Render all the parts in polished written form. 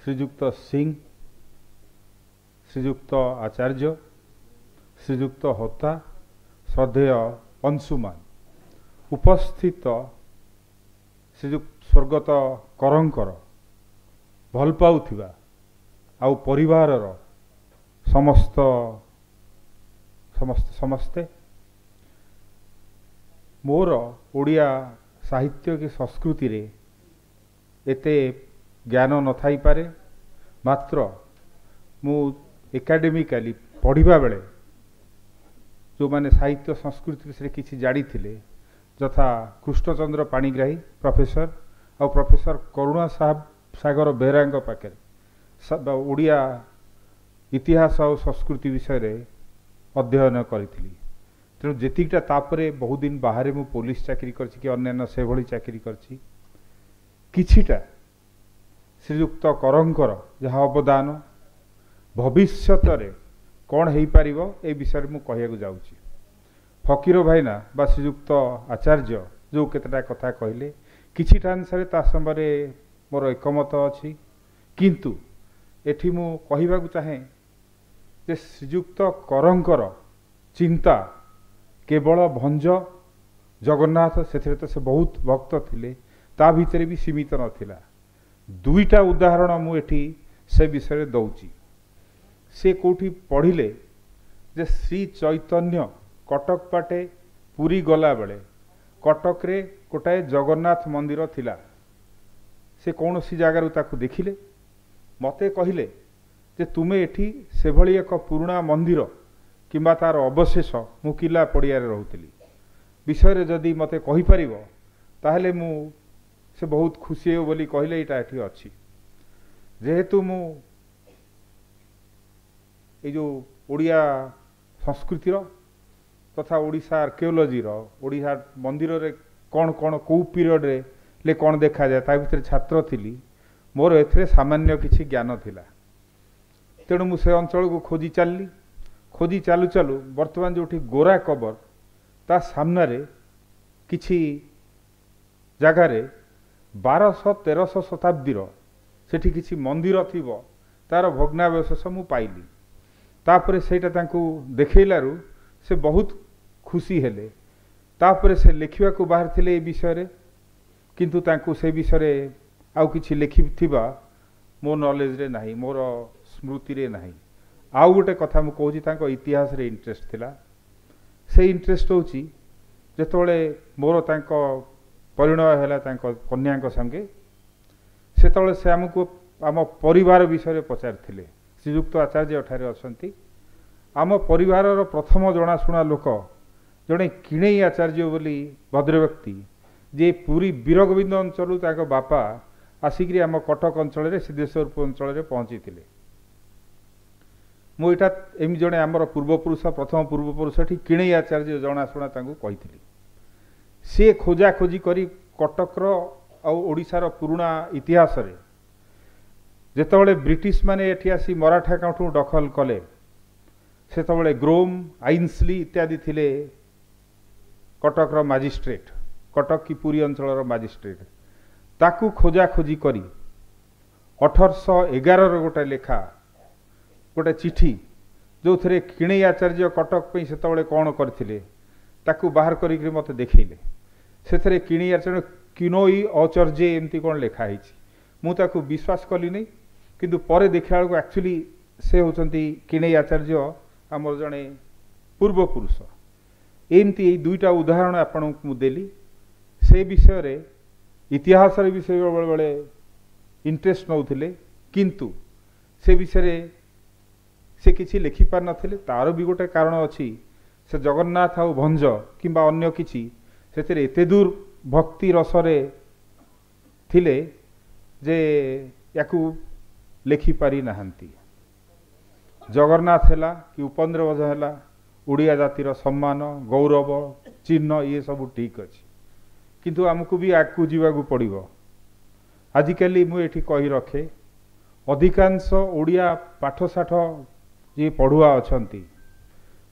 श्रीजुक्त सिंह, श्रीजुक्त आचार्य, श्रीजुक्त होता, श्रद्धेय अंशुमान, उपस्थित श्रीजुक्त स्वर्गत करंकर भल पाउथिबा आउ परिवारर समस्त समस्त समस्ते मोर ओडिया साहित्य की संस्कृति रे एते ज्ञान न थाई पारे, मात्र मु एकाडेमिकाली पढ़िबा बेले जो माने साहित्य संस्कृति विषय किसी जानी थिले, यथा कृष्णचंद्र पाणिग्राही प्रोफेसर और प्रोफेसर करुणा सागर बेहरा पाखे ओडिया इतिहास और संस्कृति विषय रे अध्ययन करी। तेणु जेतिकटा तापरे बहुत दिन बाहर मु पुलिस चाकरी करछि कि अन्य से भली चाकरी करछि, किछिटा श्रीजुक्त करंकर जहाँ अवदान भविष्यत रे कौन हो पारिबो ए विषय मु कहिया जाउछि। फकीर भाईना बा श्रीजुक्त आचार्य जो केतटा कथा कहले किछिटा अनुसार ता संबरे मोर एकमत अछि, किंतु एठी मु कहिबाकु चाहे जे श्रीजुक्त करंकर चिंता केवल भंज जगन्नाथ से तो से बहुत भक्त थिले, ता भितरे भी सीमित नथिला। दुईटा उदाहरण मु एठी से विषय दउची। से कोठी पढ़िले जे श्री चैतन्य कटक पाटे पुरी गला बेले कटक रे गोटाए जगन्नाथ मंदिर थिला, से कौन सी जगार ताकू देखिले मते कहले जे तुमे एठी से भली एक पुराना मंदिर किंबा तार अवशेष मु किला पड़िया रहूली विषय जदि मते कहि परिबो ताहले मु से बहुत खुशी हो बोली कहले एटा एठी अछि। जेहेतु मु ए जो ओडिया संस्कृतिर तथा ओडिशा आर्कियोलोजी ओडिशा मंदिर रे कौन कौन कौ पीरियड रे ले कौन देखा जाए ता भितर छात्र थिली, मोर एथरे सामान्य किछि ज्ञान थिला। तेणु मु से अंचल को खोजी चलली, खोजी चालू चालू वर्तमान जो गोरा कबर ता सामने रे किछि जगार 1200-1300 शताब्दी सेठी किछि मंदिर थिबो तार भग्नावशेष मु पाइली। तापरे सेटा तांकू देखैलारू से बहुत खुशी हेले। तापरे से लिखिबा को बाहर थिले ए विषय रे, किंतु तांकू से विषय आउ किछि लिखिथिबा मो नॉलेज रे नाही, मोर स्मृति रे नाही। आउ गोटे कथा मु कहूची तांको इतिहास रे इंटरेस्ट थिला। से इंटरेस्ट होची जेतोले मोर तांको परिणय हैला तांको कन्या संगे, सेतोले से हमको आम परिवार विषय पचारिथिले। श्रीजुक्त आचार्य अठारे अछंती। आम परिवार प्रथम जनाशुना लोक जड़े किणई आचार्य बोली भद्र व्यक्ति जे पूरी वीरगोविंद अंचल ताको बापा आसिक आम कटक अंचल सिद्धेश्वरपुर अंचल पहुँची थे। मुझा एम जड़े आमर पूर्वपुरुष प्रथम पूर्वपुरुष किणई आचार्य जनाशुना कही सी खोजा खोजी करी कटकर आशार पुराणा इतिहास रे जेतबले ब्रिटिश माने एठी आसी मराठा काठू दखल कले सेतबले ग्रोम आइन्सली इत्यादि थिले कटक मजिस्ट्रेट, कटक की पुरी अंचल मजिस्ट्रेट। ताकू खोजा खोजी करी 1811 गोटे लेखा गोटे चिठी जो थे किणई आचार्य कटक पे सेतबले कौन करथिले ताकू बाहर करी मते देखैले। से किणई आचार्य किनोई आचार्य एमती कौन लिखा है, मुझे विश्वास कली नहीं, किंतु परे देखा बेलू एक्चुअली से होचंती किणई आचार्य आमर जड़े पूर्वपुरुष। एमती दुईटा उदाहरण आपण देली। से विषय रे इतिहास विषय बेले बेले इंटरेस्ट नौथिले, किंतु से विषय से किसी लिखि पार नथिले। तार भी गोटे कारण अच्छी, से जगन्नाथ आउ भंज किंबा अन्य किछि से एते दूर भक्ति रसरे थिले जे याकू लिखि पारि नाहंती। जगन्नाथ हैला कि उपेन्द्र भंज हैला ओडिया जातिर सम्मान गौरव चिन्ह ये सब ठीक अच्छे, किंतु आमको भी आगू जावाकू पड़िबो। आजिकाली मु एठी कही रखे अधिकांश ओडिया पाठशाठ जे पढ़ुआ अछंती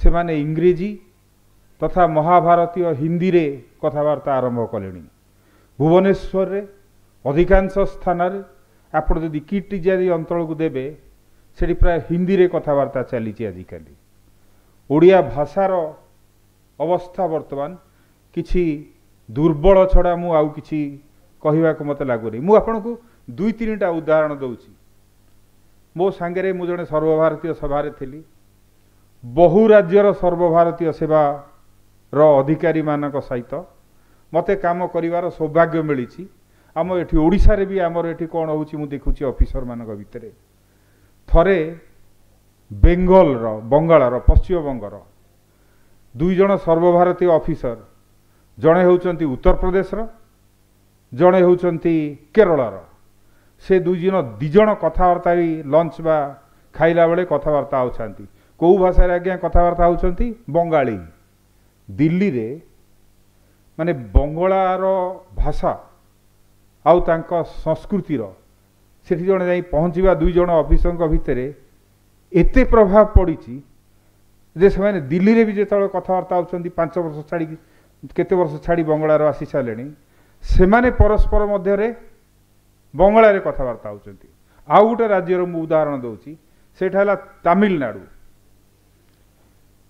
से माने इंग्रेजी तथा महाभारतीय हिंदी रे कथबार्ता आरंभ कले। भुवनेश्वर रे अधिकांश स्थान रे ଆପଣ ଯଦି କିଟ୍ ଇତ୍ୟାଦି ଅଞ୍ଚଳକୁ ଦେବେ ସେଠି ପ୍ରାୟ ହିନ୍ଦୀରେ କଥାବାର୍ତ୍ତା ଚାଲିଛି ଆଜିକାଲି। ଓଡ଼ିଆ ଭାଷାର ଅବସ୍ଥା ବର୍ତ୍ତମାନ କିଛି ଦୁର୍ବଳ ଛଡ଼ା ମୁଁ ଆଉ କିଛି କହିବାକୁ ମୋତେ ଲାଗୁନି। ମୁଁ ଆପଣଙ୍କୁ 2-3ଟା ଉଦାହରଣ ଦେଉଛି। ମୋ ସାଙ୍ଗରେ ମୁଁ ଜଣେ ସର୍ବଭାରତୀୟ ସଭାରେ ଥିଲି। ବହୁ ରାଜ୍ୟର ସର୍ବଭାରତୀୟ ସେବାର ଅଧିକାରୀମାନଙ୍କ ସହିତ ମୋତେ କାମ କରିବାର ସୌଭାଗ୍ୟ ମିଳିଛି। ଆମ ଏଠି ଓଡ଼ିଶାରେ ବି ଆମର ଏଠି କ'ଣ ହେଉଛି ମୁଁ ଦେଖୁଛି ଅଫିସରମାନଙ୍କ ଭିତରେ। ଥରେ ବଙ୍ଗାଳର ପଶ୍ଚିମବଙ୍ଗର 2 ଜଣ ସର୍ବଭାରତୀୟ ଅଫିସର, ଜଣେ ହେଉଛନ୍ତି ଉତ୍ତରପ୍ରଦେଶର, ଜଣେ ହେଉଛନ୍ତି କେରଳର। ସେ 2 ଜଣ କଥାବାର୍ତ୍ତା ଲଞ୍ଚ ବା ଖାଇଲା ବେଳେ କଥାବାର୍ତ୍ତା ହେଉଛନ୍ତି। କେଉଁ ଭାଷାରେ ଆଜ୍ଞା କଥାବାର୍ତ୍ତା ହେଉଛନ୍ତି? ବଙ୍ଗାଳୀ। ଦିଲ୍ଲୀରେ ମାନେ ବଙ୍ଗଳାର ଭାଷା ଆଉ ତାଙ୍କ ସଂସ୍କୃତିର ସେଠି ଜଣେ ଯାଇ ପହଞ୍ଚିବା 2 ଜଣ ଅଫିସରଙ୍କ ଭିତରେ ଏତେ ପ୍ରଭାବ ପଡ଼ିଛି ଯେ ସେମାନେ ଦିଲ୍ଲୀରେ ବି ଯେତେବେଳେ କଥାବାର୍ତ୍ତା ହେଉଛନ୍ତି 5 ବର୍ଷ ଛାଡ଼ିକି କେତେ ବର୍ଷ ଛାଡ଼ି ବଙ୍ଗଳାର ଆସି ସାରିଲେଣି, ସେମାନେ ପରସ୍ପର ମଧ୍ୟରେ ବଙ୍ଗଳାରେ କଥାବାର୍ତ୍ତା ହେଉଛନ୍ତି। ଆଉ ଗୋଟେ ରାଜ୍ୟର ମୁଁ ଉଦାହରଣ ଦେଉଛି, ସେଇଟା ହେଲା ତାମିଲନାଡ଼ୁ।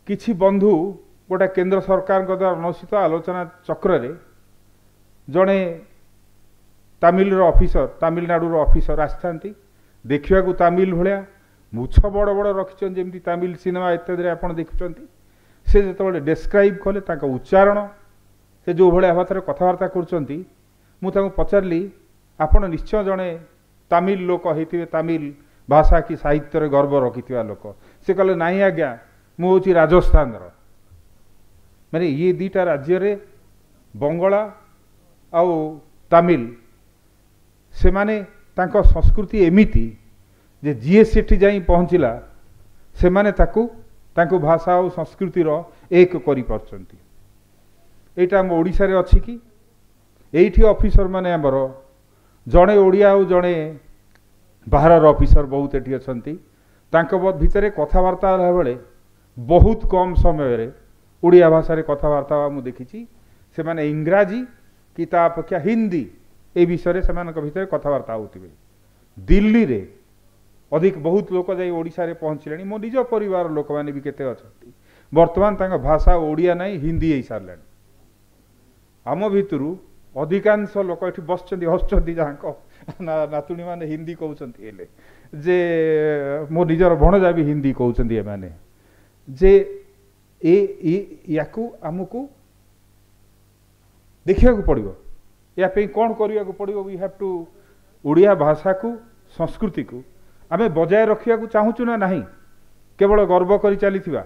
କିଛି ବନ୍ଧୁ ଗୋଟେ କେନ୍ଦ୍ର ସରକାରଙ୍କ ଦ୍ୱାରା ଅନୁଷ୍ଠିତ ଆଲୋଚନା ଚକ୍ରରେ ଜଣେ ତାମିଲନାଡ଼ୁର ଅଫିସର ଆସିଥାନ୍ତି। ଦେଖିବାକୁ ତାମିଲ ଭଳିଆ, ମୁଛ ବଡ଼ ବଡ଼ ରଖିଛନ୍ତି ଯେମିତି ତାମିଲ ସିନେମା ଇତ୍ୟାଦିରେ ଆପଣ ଦେଖୁଛନ୍ତି। ସେ ଯେତେବେଳେ ଡେସ୍କ୍ରାଇବ୍ କଲେ ତାଙ୍କ ଉଚ୍ଚାରଣ, ସେ ଯେଉଁ ଭଳିଆ ଭାଷାରେ କଥାବାର୍ତ୍ତା କରୁଛନ୍ତି, ମୁଁ ତାଙ୍କୁ ପଚାରିଲି ଆପଣ ନିଶ୍ଚୟ ଜଣେ ତାମିଲ ଲୋକ ହେଇଥିବେ, ତାମିଲ ଭାଷା କି ସାହିତ୍ୟରେ ଗର୍ବ ରଖିଥିବା ଲୋକ। ସେ କହିଲେ ନାଇଁ ଆଜ୍ଞା, ମୁଁ ହେଉଛି ରାଜସ୍ଥାନର। ମାନେ ଇଏ 2ଟା ରାଜ୍ୟରେ ବଙ୍ଗଳା ଆଉ ତାମିଲ, ସେମାନେ ତାଙ୍କ ସଂସ୍କୃତି ଏମିତି ଯେ ଯିଏ ସେଠି ଯାଇ ପହଞ୍ଚିଲା ସେମାନେ ତାଙ୍କୁ ଭାଷା ଆଉ ସଂସ୍କୃତିର ଏକ କରିପାରୁଛନ୍ତି। ଏଇଟା ଆମ ଓଡ଼ିଶାରେ ଅଛି କି? ଏଇଠି ଅଫିସର ମାନେ ଆମର ଜଣେ ଓଡ଼ିଆ ଆଉ ଜଣେ ବାହାରର ଅଫିସର ବହୁତ ଏଠି ଅଛନ୍ତି। ତାଙ୍କ ଭିତରେ କଥାବାର୍ତ୍ତା ହେଲା ବେଳେ ବହୁତ କମ୍ ସମୟରେ ଓଡ଼ିଆ ଭାଷାରେ କଥାବାର୍ତ୍ତା ମୁଁ ଦେଖିଛି। ସେମାନେ ଇଂରାଜୀ କି ତା ଅପେକ୍ଷା ହିନ୍ଦୀ ଏ ବିଷୟରେ ସେମାନଙ୍କ ଭିତରେ କଥାବାର୍ତ୍ତା ହେଉଥିବେ। ଦିଲ୍ଲୀରେ ବହୁତ ଲୋକ ଯାଇ ଓଡ଼ିଶାରେ ପହଞ୍ଚିଲେଣି। ମୋ ନିଜ ପରିବାର ଲୋକମାନେ ବି କେତେ ଅଛନ୍ତି, ବର୍ତ୍ତମାନ ତାଙ୍କ ଭାଷା ଓଡ଼ିଆ ନାହିଁ, ହିନ୍ଦୀ ହେଇସାରିଲାଣି। ଆମ ଭିତରୁ ଅଧିକାଂଶ ଲୋକ ଏଠି ବସିଛନ୍ତି, ହସୁଛନ୍ତି, ଯାହାଙ୍କ ନାତୁଣୀମାନେ ହିନ୍ଦୀ କହୁଛନ୍ତି, ହେଲେ ଯେ ମୋ ନିଜର ଭଣଜା ବି ହିନ୍ଦୀ କହୁଛନ୍ତି ଏମାନେ। ଯେ ୟାକୁ ଆମକୁ ଦେଖିବାକୁ ପଡ଼ିବ, ୟା ପାଇଁ କ'ଣ କରିବାକୁ ପଡ଼ିବ? वी हैव टू ଓଡ଼ିଆ ଭାଷାକୁ ସଂସ୍କୃତିକୁ ଆମେ ବଜାୟ ରଖିବାକୁ ଚାହୁଁଛୁ ନା ନାହିଁ? କେବଳ ଗର୍ବ କରି ଚାଲିଥିବା?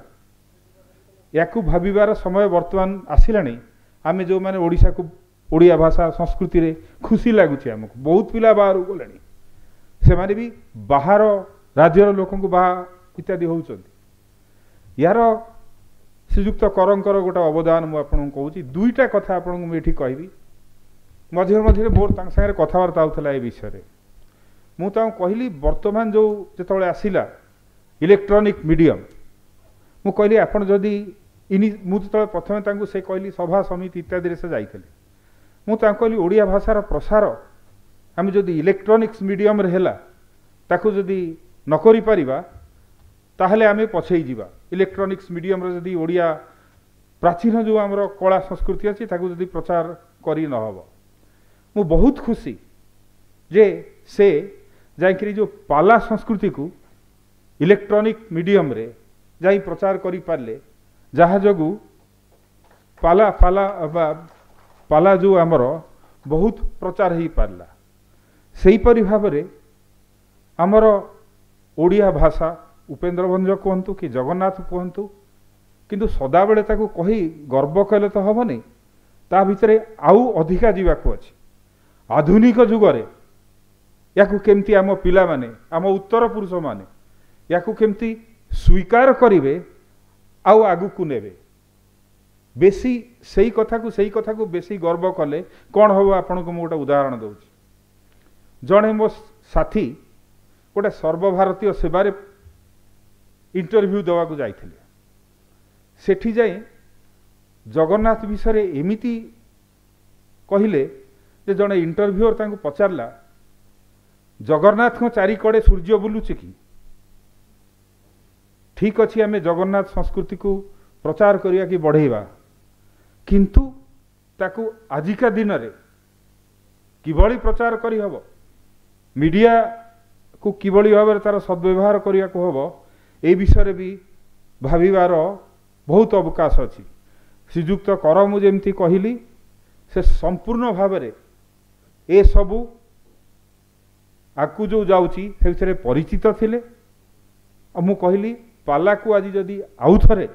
ୟାକୁ ଭାବିବାର ସମୟ ବର୍ତ୍ତମାନ ଆସିଲାଣି। ଆମେ ଯେଉଁମାନେ ଓଡ଼ିଶାକୁ ଓଡ଼ିଆ ଭାଷା ସଂସ୍କୃତିରେ ଖୁସି ଲାଗୁଛି ଆମକୁ, ବହୁତ ପିଲା ବାହାରକୁ ଗଲେଣି, ସେମାନେ ବି ବାହାର ରାଜ୍ୟର ଲୋକଙ୍କୁ ବାହା ଇତ୍ୟାଦି ହେଉଛନ୍ତି। ୟାର ଶ୍ରୀଯୁକ୍ତ କରଙ୍କର ଗୋଟେ ଅବଦାନ ମୁଁ ଆପଣଙ୍କୁ କହୁଛି। 2ଟା କଥା ଆପଣଙ୍କୁ ମୁଁ ଏଠି କହିବି। ମଝିରେ ମଝିରେ ମୋର ତାଙ୍କ ସାଙ୍ଗରେ କଥାବାର୍ତ୍ତା ହେଉଥିଲା ଏ ବିଷୟରେ। ମୁଁ ତାଙ୍କୁ କହିଲି ବର୍ତ୍ତମାନ ଯେତେବେଳେ ଆସିଲା ଇଲେକ୍ଟ୍ରୋନିକ୍ ମିଡ଼ିୟମ୍, ମୁଁ କହିଲି ଆପଣ ଯଦି ମୁଁ ଯେତେବେଳେ ପ୍ରଥମେ ତାଙ୍କୁ ସେ କହିଲି ସଭା ସମିତି ଇତ୍ୟାଦିରେ ସେ ଯାଇଥିଲେ, ମୁଁ ତାଙ୍କୁ କହିଲି ଓଡ଼ିଆ ଭାଷାର ପ୍ରସାର ଆମେ ଯଦି ଇଲେକ୍ଟ୍ରୋନିକ୍ସ ମିଡ଼ିୟମ୍ରେ ହେଲା, ତାକୁ ଯଦି ନ କରିପାରିବା ତାହେଲେ ଆମେ ପଛେଇ ଯିବା। ଇଲେକ୍ଟ୍ରୋନିକ୍ସ ମିଡ଼ିୟମ୍ରେ ଯଦି ଓଡ଼ିଆ ପ୍ରାଚୀନ ଯେଉଁ ଆମର କଳା ସଂସ୍କୃତି ଅଛି ତାକୁ ଯଦି ପ୍ରଚାର କରି ନ ହେବ, ମୁଁ ବହୁତ ଖୁସି ଯେ ସେ ଯାଇକରି ଯେଉଁ ପାଲା ସଂସ୍କୃତିକୁ ଇଲେକ୍ଟ୍ରୋନିକ୍ ମିଡ଼ିୟମ୍ରେ ଯାଇ ପ୍ରଚାର କରିପାରିଲେ, ଯାହା ଯୋଗୁଁ ପାଲା ଯେଉଁ ଆମର ବହୁତ ପ୍ରଚାର ହେଇପାରିଲା। ସେହିପରି ଭାବରେ ଆମର ଓଡ଼ିଆ ଭାଷା ଉପେନ୍ଦ୍ର ଭଞ୍ଜ କୁହନ୍ତୁ କି ଜଗନ୍ନାଥ କୁହନ୍ତୁ, କିନ୍ତୁ ସଦାବେଳେ ତାକୁ କହି ଗର୍ବ କଲେ ତ ହେବନି, ତା ଭିତରେ ଆଉ ଅଧିକା ଯିବାକୁ ଅଛି। ଆଧୁନିକ ଯୁଗରେ ୟାକୁ କେମିତି ଆମ ପିଲାମାନେ, ଆମ ଉତ୍ତର ପୁରୁଷମାନେ ୟାକୁ କେମିତି ସ୍ୱୀକାର କରିବେ ଆଉ ଆଗକୁ ନେବେ। ବେଶୀ ସେଇ କଥାକୁ ବେଶୀ ଗର୍ବ କଲେ କ'ଣ ହେବ? ଆପଣଙ୍କୁ ମୁଁ ଗୋଟେ ଉଦାହରଣ ଦେଉଛି। ଜଣେ ମୋ ସାଥୀ ଗୋଟେ ସର୍ବଭାରତୀୟ ସେବାରେ ଇଣ୍ଟରଭ୍ୟୁ ଦେବାକୁ ଯାଇଥିଲେ। ସେଠି ଯାଇ ଜଗନ୍ନାଥ ବିଷୟରେ ଏମିତି କହିଲେ ଯେ ଜଣେ ଇଣ୍ଟରଭ୍ୟୁଅର ତାଙ୍କୁ ପଚାରିଲା जगन्नाथ को चारिकड़े सूर्य बुलूचे कि ठीक अच्छे आम जगन्नाथ संस्कृति को प्रचार करिया कि बढ़ेवा किंतु ताकू आजिका दिन रे किभली प्रचार करी हबो मीडिया को किभली भाव तार सद्व्यवहार करिया को हबो ए विषय भी भाविबार बहुत अवकाश अच्छी श्रीजुक्त कर मु जेमती कहली से संपूर्ण भाव में ए सबू आकु जो जाउची से परिचित थिले मु कहली पाला को आज जदि आउ थरे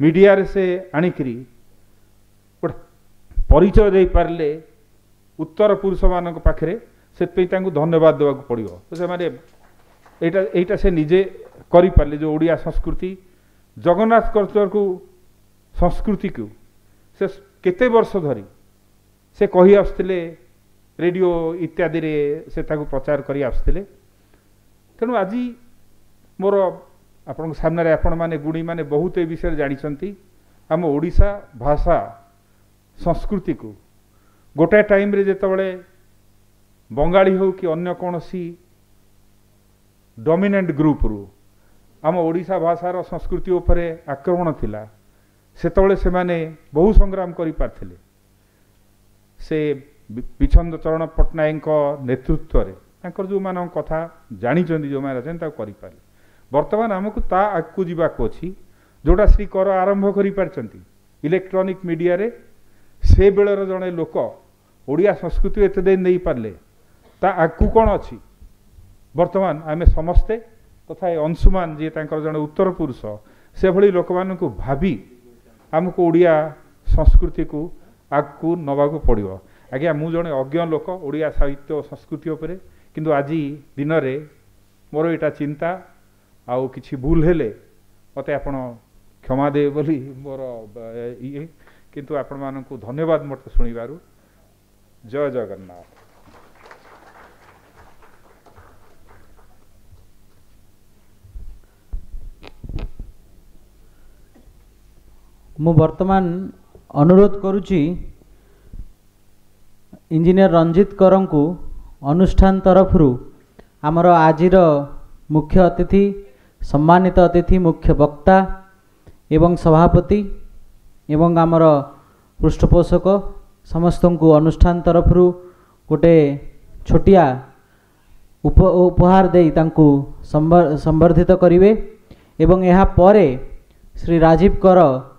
मीडिया रे से आनिकरी परिचय दे पारले उत्तर पुरुष मान पाखे से धन्यवाद देवाक पड़ो तो से एटा से निजे करि पारले जो ओडिया संस्कृति जगन्नाथ कल्चर को संस्कृति को से केते वर्ष धरी से कही आसुले रेडियो इत्यादि रे से ताकू प्रचार करी आसुले तेणु आज मोर आपण सामने आपण माने गुणी माने बहुत ए विषय जानी आम ओडिशा भाषा संस्कृति को गोटे टाइम रे जेतबळे बंगाली हो कि अन्य कौन सी डोमिनेंट ग्रुप रु आम ओडिशा भाषार संस्कृति उपरे आक्रमण थिला सेतबळे से माने बहु संग्राम करि पारथिले से विछंद चरण पट्टनायक नेतृत्व रे तांकर जो मान कथा जानी जो माने ता करि पारे वर्तमान हमकु ता आकु जीवाक अछि जोटा श्री कर आरंभ करि पारचंती इलेक्ट्रॉनिक मीडिया रे से बेलर जड़े लोक ओडिया संस्कृति एत दिन नहीं पारे ता आगू कौन अच्छी वर्तमान आम समस्ते तथा अंशुमान जी जड़े उत्तर पुरुष से भली लोक मान भावी आमको ओडिया संस्कृति को आगू नवाक पड़ो आज्ञा मु जड़े अज्ञ लोक ओडिया साहित्य और संस्कृति उपरे किंतु आज दिन रे मोर एटा चिंता आउ किछि भूल हेले मते आपण क्षमा दे बोली मोर ये किंतु आपण मानकु धन्यवाद मत शुणिबारु जय जगन्नाथ। मु वर्तमान अनुरोध करुची इंजीनियर रंजित करंकु अनुष्ठान तरफरु आमर आजिर मुख्य अतिथि सम्मानित अतिथि मुख्य वक्ता एवं सभापति एवं आमर पृष्ठपोषक समस्त को अनुष्ठान तरफरु गोटे छोटिया उपहार दे तांकु संबर्धित करिवे एवं यहाँ परे श्री राजीव कर